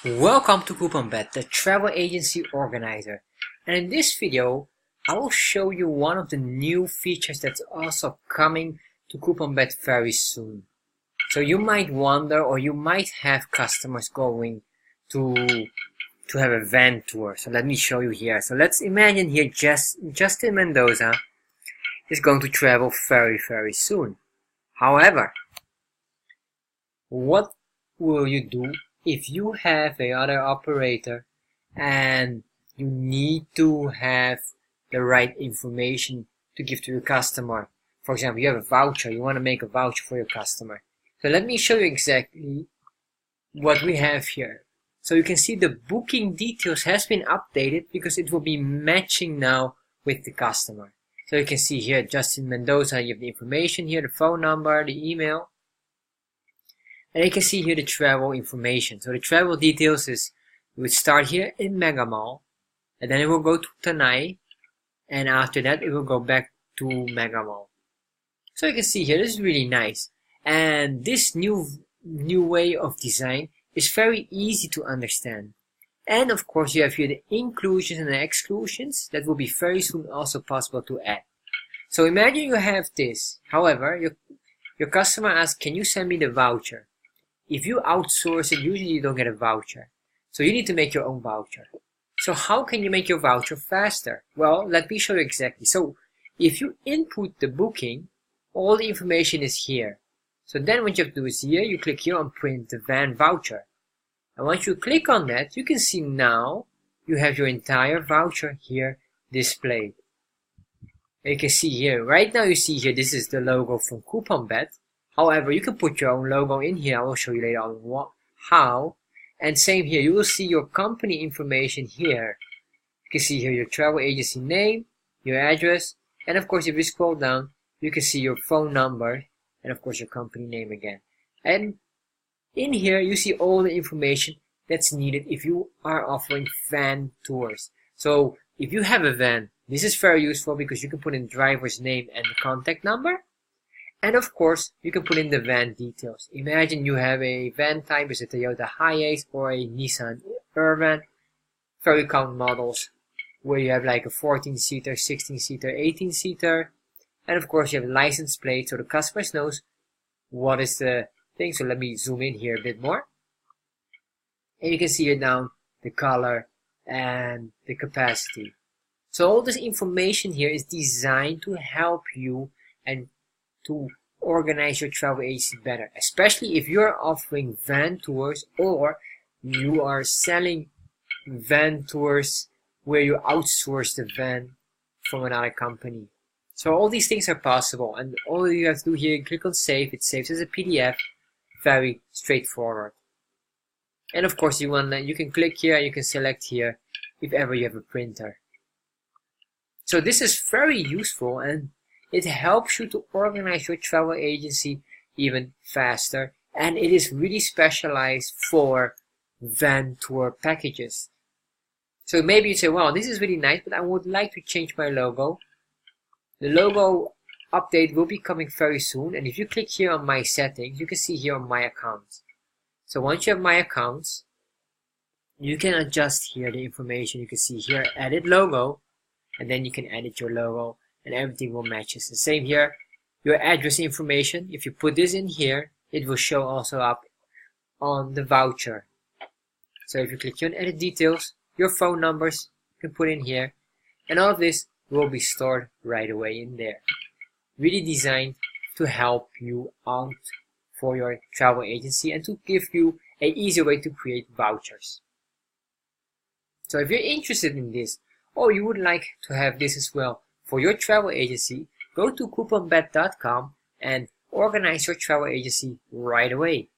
Welcome to CouponBet, the travel agency organizer. And in this video, I will show you one of the new features that's also coming to CouponBet very soon. So you might wonder, or you might have customers going to have a van tour. So let me show you here. So let's imagine here Justin Mendoza is going to travel very soon. However, what will you do if you have a other operator and you need to have the right information to give to your customer? For example, you have a voucher, you want to make a voucher for your customer. So let me show you exactly what we have here. So you can see the booking details has been updated because it will be matching now with the customer. So you can see here Justin Mendoza, you have the information here, the phone number, the email. And you can see here the travel information. So the travel details is, we would start here in Mega Mall, and then it will go to Tanai, and after that it will go back to Mega Mall. So you can see here, this is really nice. And this new way of design is very easy to understand. And of course you have here the inclusions and the exclusions that will be very soon also possible to add. So imagine you have this. However, your customer asks, can you send me the voucher? If you outsource it, usually you don't get a voucher. So you need to make your own voucher. So how can you make your voucher faster? Well, let me show you exactly. So if you input the booking, all the information is here. So then what you have to do is here, you click here on print the van voucher. And once you click on that, you can see now you have your entire voucher here displayed. And you can see here, right now you see here, this is the logo from CouponBet. However, you can put your own logo in here. I will show you later on how. And same here, you will see your company information here. You can see here your travel agency name, your address, and of course if you scroll down, you can see your phone number, and of course your company name again. And in here, you see all the information that's needed if you are offering van tours. So if you have a van, this is very useful because you can put in the driver's name and the contact number. And of course, you can put in the van details. Imagine you have a van type, is a Toyota Hiace or a Nissan Urban, very common models, where you have like a 14-seater, 16-seater, 18-seater, and of course you have a license plate, so the customer knows what is the thing. So let me zoom in here a bit more, and you can see here down the color and the capacity. So all this information here is designed to help you and to organize your travel agency better, especially if you're offering van tours or you are selling van tours where you outsource the van from another company. So all these things are possible, and all you have to do here, click on save, it saves as a PDF, very straightforward. And of course you can click here and you can select here if ever you have a printer. So this is very useful, and it helps you to organize your travel agency even faster, and it is really specialized for van tour packages. So maybe you say, well, this is really nice, but I would like to change my logo. The logo update will be coming very soon, and if you click here on my settings, you can see here on my accounts. So once you have my accounts, you can adjust here the information. You can see here edit logo, and then you can edit your logo, and everything will match. It's the same here. Your address information, if you put this in here, it will show also up on the voucher. So if you click here on edit details, your phone numbers you can put in here, and all of this will be stored right away in there. Really designed to help you out for your travel agency and to give you an easier way to create vouchers. So if you're interested in this, or you would like to have this as well for your travel agency, go to couponbet.com and organize your travel agency right away.